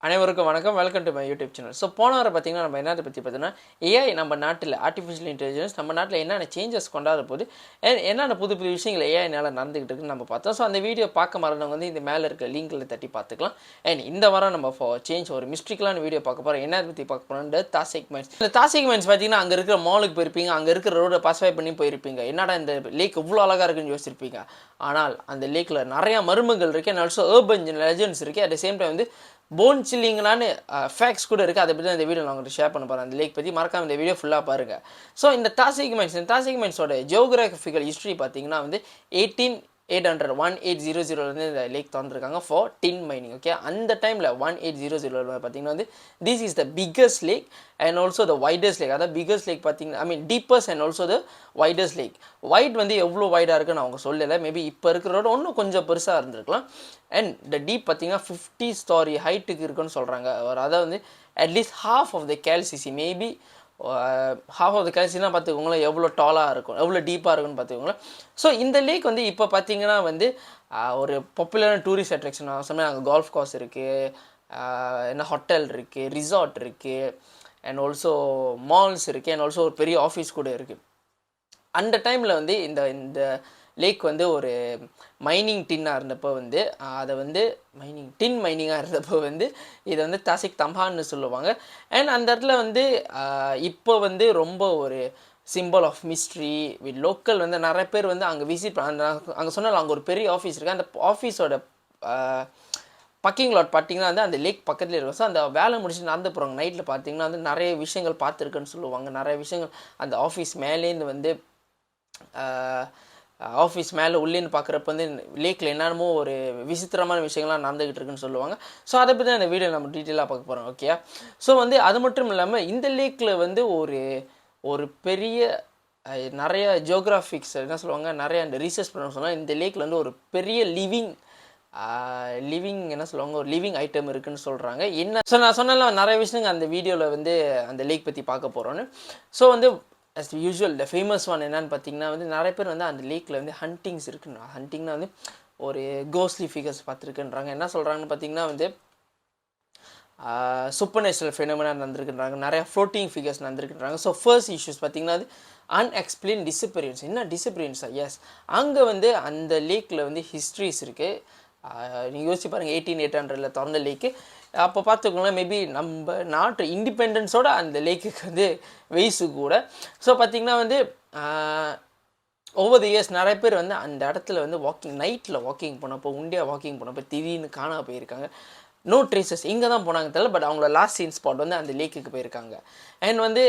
அனைவருக்கும் வணக்கம். Welcome to my YouTube channel. So போன வாரம் பார்த்தீங்கன்னா நம்ம என்னத்தை பற்றி பார்த்தீங்கன்னா ஏஐ நம்ம நாட்டில் ஆர்டிஃபிஷியல் இன்டெலிஜென்ஸ் நம்ம நாட்டில் என்னென்ன சேஞ்சஸ் கொண்டாட போது என்னென்ன புது புது விஷயங்கள் ஏஐனால நடந்துகிட்டு இருக்குன்னு நம்ம பார்த்தோம். ஸோ அந்த வீடியோ பார்க்க மறந்தவங்க வந்து இந்த மேலே இருக்க லிங்கில் தட்டி பார்த்துக்கலாம். அண்ட் இந்த வாரம் நம்ம சேஞ்ச் ஒரு மிஸ்ட்ரிக்கலான வீடியோ பார்க்க போகிறோம். என்ன பற்றி பார்க்க போகிறோம், தாசிக் மைன்ஸ். இந்த தாசிக் மைன்ஸ் பார்த்தீங்கன்னா அங்கே இருக்கிற மாலுக்கு போயிருப்பீங்க, அங்கே இருக்கிற ரோடை பாஸ்வை பண்ணி போயிருப்பீங்க. என்னடா இந்த லேக் இவ்வளோ அழகாக இருக்குன்னு யோசிச்சிருப்பீங்க. ஆனால் அந்த லேக்கில் நிறையா மர்மங்கள் இருக்குது அண்ட் ஆல்சோ அர்பன் லெஜெண்ட்ஸ் இருக்குது. அட் த சேம் டைம் வந்து போன் சில்லிங்னான்னு ஃபேக்ட்ஸ் கூட இருக்குது. அதை பற்றி இந்த வீடியோ நான் உங்களுக்கு ஷேர் பண்ண போகிறேன். அந்த லேக் பற்றி மறக்காம இந்த வீடியோ ஃபுல்லாக பாருங்கள். ஸோ இந்த தாசிக் மைன்ஸோட ஜியோகிராஃபிக்கல் ஹிஸ்ட்ரி பார்த்தீங்கன்னா வந்து 1800 இந்த லேக் திறந்துருக்காங்க ஃபார் டின் மைனிங். ஓகே, அந்த டைமில் 1800 பார்த்தீங்கன்னா வந்து this is the biggest lake and also the widest lake. அதாவது பிக்கஸ்ட் லேக் பார்த்தீங்கன்னா deepest and also the widest lake. Wide வந்து எவ்வளோ வைடாக இருக்குன்னு அவங்க சொல்லலை. மேபி இப்போ இருக்கிறோட இன்னும் கொஞ்சம் பெருசாக இருந்திருக்கலாம். அண்ட் த டீப் பார்த்தீங்கன்னா 50 story ஹைட்டுக்கு இருக்குன்னு சொல்கிறாங்க. அதாவது வந்து at least half of the galaxy, maybe half of the கேல்சினா பார்த்துக்கோங்களேன் எவ்வளோ டாலாக இருக்கும், எவ்வளோ டீப்பாக இருக்குன்னு பார்த்துக்கோங்களேன். ஸோ இந்த லேக் வந்து இப்போ பார்த்தீங்கன்னா வந்து ஒரு பாப்புலரான டூரிஸ்ட் அட்ராக்ஷன். சொன்னால் அங்கே கோல்ஃப் கோர்ஸ் இருக்குது, என்ன ஹோட்டல் இருக்குது, ரிசார்ட் இருக்குது, அண்ட் ஆல்சோ மால்ஸ் இருக்குது, அண்ட் ஆல்சோ ஒரு பெரிய ஆஃபீஸ் கூட இருக்குது. அந்த டைமில் வந்து இந்த லேக் வந்து ஒரு மைனிங் டின்னாக இருந்தப்போ வந்து அதை வந்து மைனிங்காக இருந்தப்போ வந்து இதை வந்து தாசிக் தம்பான்னு சொல்லுவாங்க. அண்ட் அந்த இடத்துல வந்து இப்போ வந்து ரொம்ப ஒரு simple of mystery with local வந்து நிறைய பேர் வந்து அங்கே விசிட் அங்கே சொன்னாலும் அங்கே ஒரு பெரிய ஆஃபீஸ் இருக்குது. அந்த ஆஃபீஸோட பக்கிங் லாட் பார்த்தீங்கன்னா வந்து அந்த லேக் பக்கத்தில் இருக்கும். ஸோ அந்த வேலை முடிச்சுட்டு நடந்து போகிறாங்க. நைட்டில் பார்த்தீங்கன்னா வந்து நிறைய விஷயங்கள் பார்த்துருக்குன்னு சொல்லுவாங்க. நிறைய விஷயங்கள் அந்த ஆஃபீஸ் மேலேருந்து வந்து ஆஃபீஸ் மேலே உள்ளேன்னு பார்க்குறப்ப வந்து லேக்கில் என்னென்னமோ ஒரு விசித்திரமான விஷயங்கள்லாம் நடந்துக்கிட்டு இருக்குன்னு சொல்லுவாங்க. ஸோ அதை பற்றி அந்த வீடியோ நம்ம டீட்டெயிலாக பார்க்க போகிறோம். ஓகே, ஸோ வந்து அது மட்டும் இல்லாமல் இந்த லேக்கில் வந்து ஒரு பெரிய நிறைய ஜியோகிராஃபிக்ஸ் என்ன சொல்லுவாங்க, நிறைய அந்த ரீசர்ச் பண்ண சொன்னால் இந்த லேக்கில் வந்து ஒரு பெரிய லிவிங் என்ன சொல்லுவாங்க, ஒரு லிவிங் ஐட்டம் இருக்குதுன்னு சொல்கிறாங்க. என்ன ஸோ நான் சொன்னால நிறைய விஷயங்கள் அந்த வீடியோவில் வந்து அந்த லேக் பற்றி பார்க்க போகிறோன்னு. ஸோ வந்து as usual the famous one என்னன்னு பார்த்தீங்கன்னா வந்து நிறைய பேர் வந்து அந்த லேக்கில் வந்து ஹண்டிங்ஸ் இருக்குன்னா, ஹண்டிங்னா வந்து ஒரு கோஸ்ட்லி ஃபிகர்ஸ் பார்த்துருக்குன்றாங்க. என்ன சொல்கிறாங்கன்னு பார்த்தீங்கன்னா வந்து சூப்பர் நேச்சுரல் ஃபெனோமெனா நடந்திருக்குன்றாங்க, நிறையா ஃப்ளோட்டிங் ஃபிகர்ஸ் நடந்திருக்குன்றாங்க. ஸோ ஃபர்ஸ்ட் இஷ்யூஸ் பார்த்தீங்கன்னா அது அன்எக்ஸ்பிளைன் டிஸப்பியரன்ஸ். என்ன டிஸப்பியரன்ஸா? எஸ், அங்கே வந்து அந்த லேக்கில் வந்து ஹிஸ்ட்ரிஸ் இருக்குது. நீங்கள் யோசிச்சு பாருங்கள், 1800 திறந்த லேக்கு. அப்போ பார்த்துக்கோங்களேன், மேபி நம்ம நாட்டு இண்டிபெண்டன்ஸோட அந்த லேக்குக்கு வந்து வயசு கூட. ஸோ பார்த்திங்கன்னா வந்து ஓவர் தி இயர்ஸ் நிறைய பேர் வந்து அந்த இடத்துல வந்து நைட்டில் வாக்கிங் போனப்போ, வாக்கிங் போனப்போ திடீர்னு காணாம போயிருக்காங்க. நோ ட்ரேசஸ், இங்கே தான் போனாங்க தெரியல, பட் அவங்களோட லாஸ்ட் சீன் ஸ்பாட் வந்து அந்த லேக்குக்கு போயிருக்காங்க. அண்ட் வந்து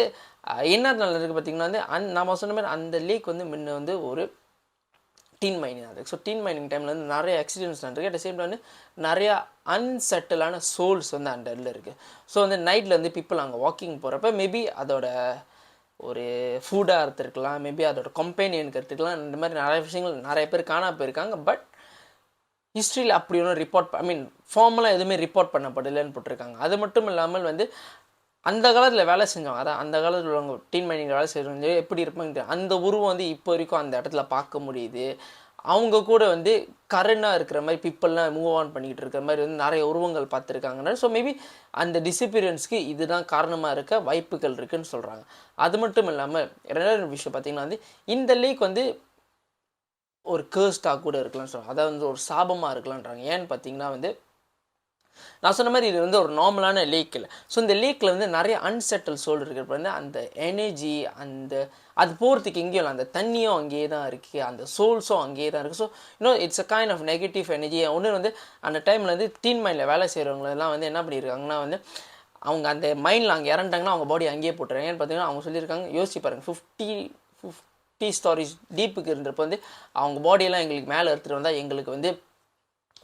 என்ன இருக்குது பார்த்திங்கன்னா வந்து நம்ம சொன்ன மாதிரி அந்த லேக் வந்து முன்ன வந்து ஒரு டின் மைனிங் ஆகுது. ஸோ டின் மைனிங் டைமில் வந்து நிறைய ஆக்சிடென்ட்ஸ் நடந்திருக்கு. அட் த சேம் டைம் வந்து நிறையா அன்செட்டிலான சோல்ஸ் வந்து அந்த இடத்துல இருக்குது. ஸோ வந்து நைட்டில் வந்து பீப்புள் அங்கே வாக்கிங் போகிறப்ப மேபி அதோட ஒரு ஃபுட்டாக எடுத்துருக்கலாம், மேபி அதோட கம்பெனியனுக்கு எடுத்துக்கலாம். இந்த மாதிரி நிறைய விஷயங்கள் நிறைய பேர் காணாமல் போயிருக்காங்க. பட் ஹிஸ்ட்ரியில் அப்படி ஒன்றும் ஃபார்மலாக எதுவுமே ரிப்போர்ட் பண்ணப்படலைன்னு போட்டிருக்காங்க. அது மட்டும் இல்லாமல் வந்து அந்த காலத்தில் வேலை செஞ்சவங்க, அதான் அந்த காலத்தில் உள்ளவங்க டின் மைனிங் வேலை செய்கிறவங்க எப்படி இருப்பாங்க, அந்த உருவம் வந்து இப்போ வரைக்கும் அந்த இடத்துல பார்க்க முடியுது. அவங்க கூட வந்து கரண்டாக இருக்கிற மாதிரி பீப்புளெலாம் மூவ் ஆன் பண்ணிக்கிட்டு இருக்கிற மாதிரி வந்து நிறைய உருவங்கள் பார்த்துருக்காங்கன்னா, ஸோ மேபி அந்த டிஸப்பியரன்ஸ்க்கு இதுதான் காரணமாக இருக்க வாய்ப்புகள் இருக்குதுன்னு சொல்கிறாங்க. அது மட்டும் இல்லாமல் ரெண்டாவது விஷயம் பார்த்திங்கன்னா வந்து இந்த லேக் வந்து ஒரு கேர்ஸ்டாக கூட இருக்கலாம்னு சொல்கிறாங்க. அதாவது வந்து ஒரு சாபமாக இருக்கலான்றாங்க. ஏன்னு பார்த்தீங்கன்னா வந்து நான் சொன்ன மாதிரி இது வந்து ஒரு நார்மலான லேக் இல்லை. ஸோ இந்த லேக்கில் வந்து நிறைய அன்செட்டில் சோல் இருக்கிறப்ப வந்து அந்த எனர்ஜி அது போகிறதுக்கு எங்கேயும் இல்லை, அந்த தண்ணியும் அங்கேயே தான் இருக்குது, அந்த சோல்ஸும் அங்கேயே தான் இருக்குது. ஸோ இன்னும் it's a kind of negative energy. ஒன்று வந்து அந்த டைமில் வந்து டின் மைனில் வேலை செய்கிறவங்களெல்லாம் வந்து என்ன பண்ணியிருக்காங்கன்னா வந்து அவங்க அந்த மைண்டில் அங்கே இறண்டாங்கன்னா அவங்க பாடி அங்கேயே போட்டுறாங்க. ஏன்னு பார்த்தீங்கன்னா அவங்க சொல்லியிருக்காங்க, யோசிச்சு பாருங்கள், 50 stories டீப்புக்கு இருந்தப்போ வந்து அவங்க பாடியெல்லாம் எங்களுக்கு மேலே எடுத்துகிட்டு வந்தால் எங்களுக்கு வந்து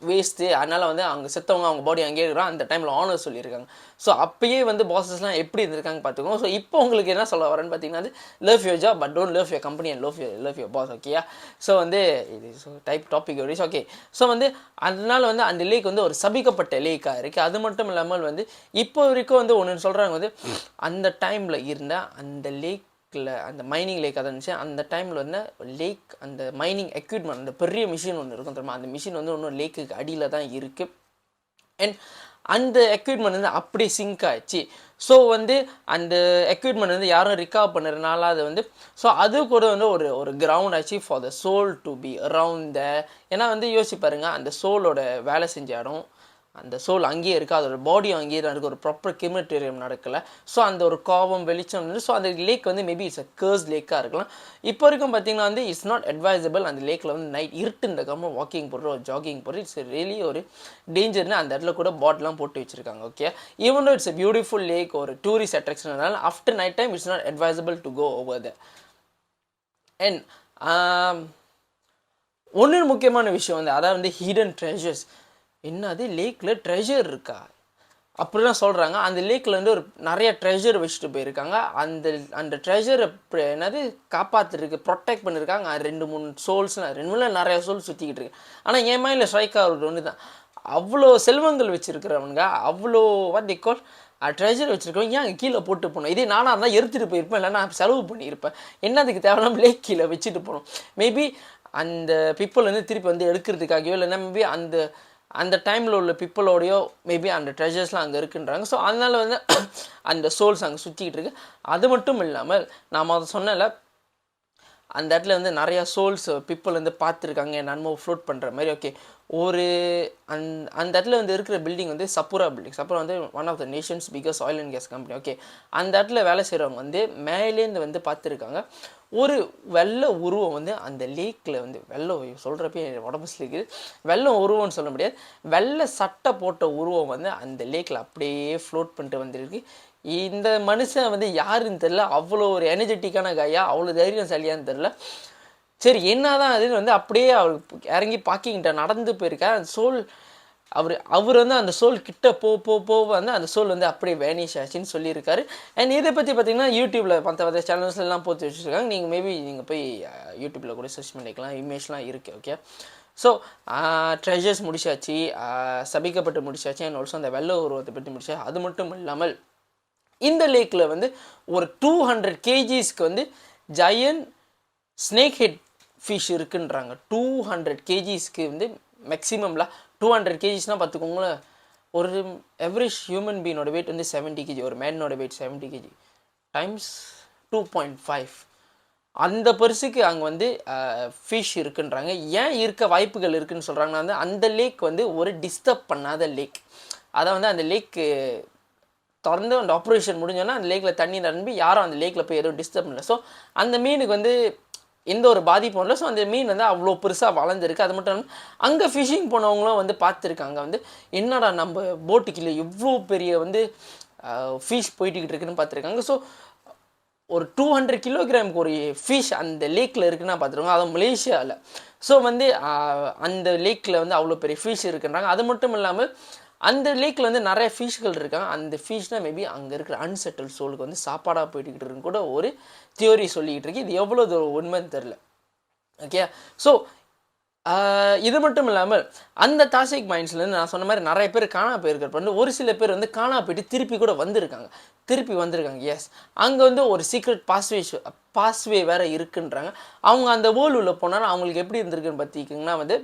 வேஸ்ட்டு. அதனால் வந்து அவங்க செத்தவங்க அவங்க பாடி அங்கேயே இருக்கிறாங்க. அந்த டைமில் ஆனர் சொல்லியிருக்காங்க. ஸோ அப்பயே வந்து பாசஸ்லாம் எப்படி இருந்திருக்காங்க பார்த்துக்கோங்க. ஸோ இப்போ உங்களுக்கு என்ன சொல்ல வரேன்னு பார்த்தீங்கன்னா வந்து love your job but don't love your company and love your boss. ஓகேயா? ஸோ வந்து இது டாபிக் ஒரு ஓகே. ஸோ வந்து அதனால் வந்து அந்த லேக் வந்து ஒரு சபிக்கப்பட்ட லேக்காக இருக்குது. அது மட்டும் இல்லாமல் வந்து இப்போ வரைக்கும் வந்து ஒன்று சொல்கிறாங்க வந்து அந்த டைமில் இருந்த அந்த லேக் அந்த மைனிங் லேக் அதை இருந்துச்சு. அந்த டைமில் வந்து லேக் அந்த மைனிங் எக்யூப்மெண்ட் அந்த பெரிய மிஷின் ஒன்று இருக்கும் தெரியுமா, அந்த மிஷின் வந்து ஒன்றும் லேக்குக்கு அடியில் தான் இருக்குது. அண்ட் அந்த எக்யூப்மெண்ட் வந்து அப்படியே சிங்க் ஆச்சு. ஸோ வந்து அந்த எக்யூப்மெண்ட் வந்து யாரும் ரிகவர் பண்ணுறதுனால அது வந்து ஸோ அது கூட வந்து ஒரு ஒரு கிரவுண்ட் ஆச்சு for the soul to be around the. ஏன்னா வந்து யோசிச்சு பாருங்க, அந்த சோலோட வேலை செஞ்ச இடம், அந்த சோல் அங்கேயே இருக்குது, அதோட பாடியும் அங்கேயே தான் இருக்குது, ஒரு ப்ராப்பர் கிரிமட்டோரியம் நடக்கலை. ஸோ அந்த ஒரு கோபம் வெளிச்சம் வந்து ஸோ அந்த லேக் வந்து மேபி இட்ஸ் அ கர்ஸ் லேக்காக இருக்கலாம். இப்போ வரைக்கும் பார்த்தீங்கன்னா வந்து இட்ஸ் நாட் அட்வைசபிள் அந்த லேக்கில் வந்து நைட் இருட்டுன்ற கம்மல் வாக்கிங் போடுற ஒரு ஜாகிங் போடுற இட்ஸ் ரியலி ஒரு டேஞ்சர்னு அந்த இடத்துல கூட பாட்லாம் போட்டு வச்சுருக்காங்க. Okay, even though it's a beautiful lake, ஒரு டூரிஸ்ட் அட்ராக்ஷனால after night time it's not advisable to go over the. அண்ட் ஒன்று முக்கியமான விஷயம் வந்து அதாவது வந்து ஹிடன் ட்ரெஷர்ஸ். என்னது லேக்கில் ட்ரெஷர் இருக்கா அப்படிலாம் சொல்கிறாங்க. அந்த லேக்கில் வந்து ஒரு நிறைய ட்ரெஷர் வச்சுட்டு போயிருக்காங்க. அந்த அந்த ட்ரெஷரை என்னது காப்பாற்றுருக்கு, ப்ரொடெக்ட் பண்ணியிருக்காங்க. 2-3 சோல்ஸ்லாம் 2 நிறைய சோல்ஸ் சுற்றிக்கிட்டு இருக்கு. ஆனால் என் மைண்டில் ஸ்ட்ரைக் ஆகுறது ஒன்று தான், அவ்வளோ செல்வங்கள் வச்சுருக்கிறவங்க, அவ்வளோ வாட் தி கால் ட்ரெஷர் வச்சுருக்கோம், ஏன் கீழே போட்டு போகணும்? இதே நானாக இருந்தால் எடுத்துகிட்டு போயிருப்பேன், இல்லை நான் செலவு பண்ணியிருப்பேன். என்னதுக்கு தேவையில்லாமல் லேக் கீழே வச்சுட்டு போகணும்? மேபி அந்த பீப்புள் வந்து திருப்பி வந்து எடுக்கிறதுக்காகவோ இல்லைன்னா மேபி அந்த அந்த டைமில் உள்ள பீப்புளோடையோ மேபி அந்த ட்ரெஷர்ஸ்லாம் அங்கே இருக்குன்றாங்க. ஸோ அதனால் வந்து அந்த சோல்ஸ் அங்கே சுற்றிக்கிட்டு இருக்கு. அது மட்டும் இல்லாமல் நாம் அதை சொன்னல அந்த இடத்துல வந்து நிறையா சோல்ஸ் பீப்புள் வந்து பார்த்துருக்காங்க என் நன்மை ஃப்ளோட் பண்ணுற மாதிரி. ஓகே, ஒரு அந்த இடத்துல வந்து இருக்கிற பில்டிங் வந்து சப்புரா பில்டிங். சப்புரா வந்து one of the nation's biggest oil and gas company. Okay, அந்த இடத்துல வேலை செய்கிறவங்க வந்து மேலேருந்து வந்து பார்த்துருக்காங்க ஒரு வெள்ளை உருவம் வந்து அந்த லேக்கில் வந்து வெள்ளை சொல்கிறப்பே உடம்பு இருக்குது, வெள்ளை உருவம்னு சொல்ல முடியாது, வெள்ளை சட்டை போட்ட உருவம் வந்து அந்த லேக்கில் அப்படியே ஃப்ளோட் பண்ணிட்டு வந்துருக்கு. இந்த மனுஷன் வந்து யாருன்னு தெரில, அவ்வளோ ஒரு எனர்ஜெட்டிக்கான கையா, அவ்வளோ தைரியசாலியான்னு தெரில. சரி என்னதான் அதுன்னு வந்து அப்படியே அவர் இறங்கி பார்க்கிங்கிட்ட நடந்து போயிருக்கார். அந்த சோல் அவர் வந்து அந்த சோல் கிட்ட போ வந்து அந்த சோல் வந்து அப்படியே வேனிஷ் ஆச்சுன்னு சொல்லியிருக்காரு. அண்ட் இதை பற்றி பார்த்தீங்கன்னா யூடியூப்பில் மற்ற சேனல்ஸ்லாம் போட்டு வச்சுருக்காங்க. நீங்கள் மேபி நீங்கள் போய் யூடியூப்பில் கூட சர்ச் பண்ணிக்கலாம், இமேஜ்லாம் இருக்குது. ஓகே, ஸோ ட்ரெஷர்ஸ் முடிச்சாச்சு, சபிக்கப்பட்டு முடிச்சாச்சு, அண்ட் ஆல்சோ அந்த வெள்ளை உருவத்தை பற்றி முடிச்சா. அது மட்டும் இல்லாமல் இந்த லேக்கில் வந்து ஒரு 200 kgsக்கு வந்து ஜயன்ட் ஸ்னேக் ஹெட் ஃபிஷ் இருக்குன்றாங்க. 200 kgsக்கு வந்து மேக்ஸிமம்ல 200 kgsனால் பார்த்துக்கோங்களேன், ஒரு எவரேஜ் ஹியூமன் பீனோட வெயிட் வந்து 70 kg, ஒரு மேனோட வெயிட் 70 kg டைம்ஸ் 2.5 அந்த பரிசுக்கு அங்கே வந்து ஃபிஷ் இருக்குன்றாங்க. ஏன் இருக்க வாய்ப்புகள் இருக்குதுன்னு சொல்கிறாங்கன்னா வந்து அந்த லேக் வந்து ஒரு டிஸ்டர்ப் பண்ணாத லேக். அதை வந்து அந்த லேக்கு திறந்து அந்த ஆப்ரேஷன் முடிஞ்சோன்னா அந்த லேக்கில் தண்ணி நிரம்பி யாரும் அந்த லேக்கில் போய் எதுவும் டிஸ்டர்ப் பண்ணல. ஸோ அந்த மீனுக்கு வந்து எந்த ஒரு பாதிப்பும் இல்லை. ஸோ அந்த மீன் வந்து அவ்வளோ பெருசாக வளர்ந்துருக்கு. அது மட்டும் இல்லாமல் அங்கே ஃபிஷிங் போனவங்களும் வந்து பார்த்துருக்காங்க, வந்து என்னடா நம்ம போட்டுக்கு எவ்வளோ பெரிய வந்து ஃபிஷ் போயிட்டுக்கிட்டு இருக்குன்னு பார்த்துருக்காங்க. ஸோ ஒரு 200 கிலோகிராமுக்கு ஒரு ஃபிஷ் அந்த லேக்கில் இருக்குன்னா பார்த்துருக்காங்க, அதுவும் மலேசியாவில். ஸோ வந்து அந்த லேக்கில் வந்து அவ்வளோ பெரிய ஃபிஷ் இருக்குன்றாங்க. அது மட்டும் இல்லாமல் அந்த லேக்கில் வந்து நிறைய ஃபிஷ்கள் இருக்காங்க. அந்த ஃபிஷ்னால் மேபி அங்கே இருக்கிற அன்செட்டில் சோலுக்கு வந்து சாப்பாடாக போயிட்டுக்கிட்டு இருக்குன்னு கூட ஒரு தியோரி சொல்லிக்கிட்டு இருக்கு. இது எவ்வளோ உண்மைன்னு தெரில. ஓகே, ஸோ இது மட்டும் இல்லாமல் அந்த தாசிக் மைன்ஸ்லேருந்து நான் சொன்ன மாதிரி நிறைய பேர் காணா போயிருக்கிறப்ப வந்து ஒரு சில பேர் வந்து காணா போயிட்டு திருப்பி கூட வந்திருக்காங்க. எஸ், அங்கே வந்து ஒரு சீக்ரெட் பாஸ்வே வேறு இருக்குன்றாங்க. அவங்க அந்த வேர்ல்டு உள்ள போனாலும் அவங்களுக்கு எப்படி இருந்திருக்குன்னு பார்த்திங்கன்னா வந்து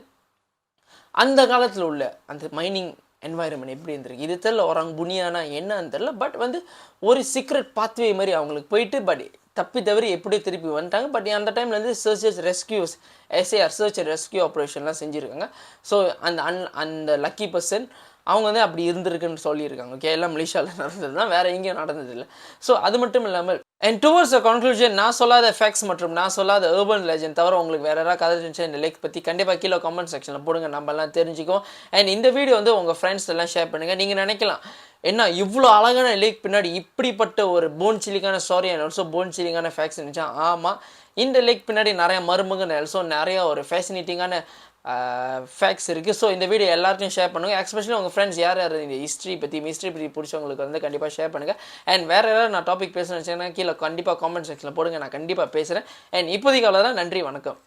அந்த காலத்தில் உள்ள அந்த மைனிங் என்வாயர்மெண்ட் எப்படி இருந்திருக்கு இது தெரில, ஒராங் புனியானா என்னன்னு தெரில. பட் வந்து ஒரு சீக்ரெட் பாத்வே மாதிரி அவங்களுக்கு போயிட்டு பட் தப்பி தவறி எப்படியோ திருப்பி வந்துட்டாங்க. பட் அந்த டைமில் வந்து SAR சர்ச் அண்ட் ரெஸ்கியூ ஆப்ரேஷன்லாம் செஞ்சுருக்காங்க. ஸோ அந்த லக்கி பர்சன் அவங்க வந்து அப்படி இருந்திருக்குன்னு சொல்லியிருக்காங்க. ஓகே, எல்லாம் மலேசியாவில் நடந்தது தான், வேறு எங்கேயும் நடந்ததில்லை. ஸோ அது மட்டும் இல்லாமல் அண்ட் டுவர்ட்ஸ் அ கன்க்ளூஷன், நான் சொல்லாத ஃபேக்ட்ஸ் மற்றும் நான் சொல்லாத urban legend தவிர உங்களுக்கு வேறு யாராவது கதை இருந்துச்சு இந்த லேக் பற்றி கண்டிப்பாக கீழே கமெண்ட் செக்ஷனில் போடுங்க, நம்மலாம் தெரிஞ்சுக்கோம். அண்ட் இந்த வீடியோ வந்து உங்கள் ஃப்ரெண்ட்ஸ் எல்லாம் ஷேர் பண்ணுங்கள். நீங்கள் நினைக்கலாம் என்ன இவ்வளோ அழகான லேக் பின்னாடி இப்படிப்பட்ட ஒரு போன் சில்லிங்கான ஸ்டோரி அண்ட் ஆல்சோ போன் சில்லிங்கான ஃபேக்ட்ஸ் இருந்துச்சா? ஆமாம், இந்த லேக் பின்னாடி நிறைய மருமகன் ஆல்சோ நிறைய ஒரு ஃபேசினேட்டிங்கான ஃபேக்ட்ஸ் இருக்குது. ஸோ இந்த வீடியோ எல்லாருக்கும் ஷேர் பண்ணுங்கள். எஸ்பெஷலி உங்கள் ஃப்ரெண்ட்ஸ் யார் இந்த ஹிஸ்ட்ரி பற்றி பிடிச்சவங்களுக்கு வந்து கண்டிப்பாக ஷேர் பண்ணுங்கள். அண்ட் வேறு யாராவது நான் டாபிக் பேசணும்னு வச்சுன்னா கீழே கண்டிப்பாக காமெண்ட் செக்ஷனில் போடுங்க, நான் கண்டிப்பாக பேசுகிறேன். அண்ட் இப்போதைக்கு அவ்வளோதான். நன்றி, வணக்கம்.